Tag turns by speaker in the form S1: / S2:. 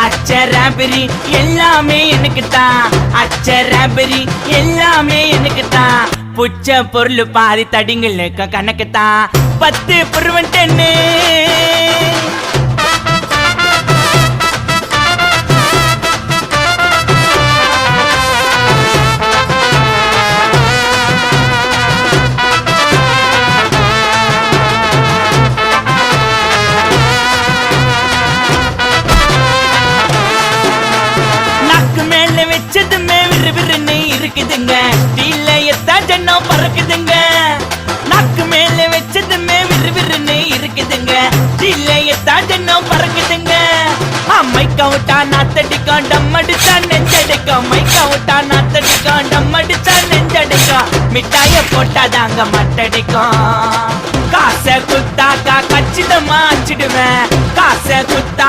S1: அச்சராபரி எல்லாமே எனக்கு தான், அச்சராபரி எல்லாமே எனக்கு தான். புச்ச பொருள் பாதி தடிங்களுக்கு கணக்கு தான் 10 புருவன் 10. வச்சதுமே விறுவிறுன்னு இருக்குதுங்க, தீல எத்தா ஜன்னம் பறக்குதுங்க. நாக்கு மேல வச்சதுமே விறுவிறுன்னு இருக்குதுங்க, தீல எத்தா ஜன்னம் பறக்குதுங்க. மைக்கா விட்டா நாத்தடிக்கும், டம் அடிச்சா நெஞ்சடிக்கும். மைக்கா விட்டா நாத்தடிக்கும், டம் அடிச்சா நெஞ்சடிக்கும். மிட்டாய போட்டாதாங்க மட்டடிக்கும். காசை குத்தாக்கா கச்சிதமா அச்சிடுவேன், காசை குத்தா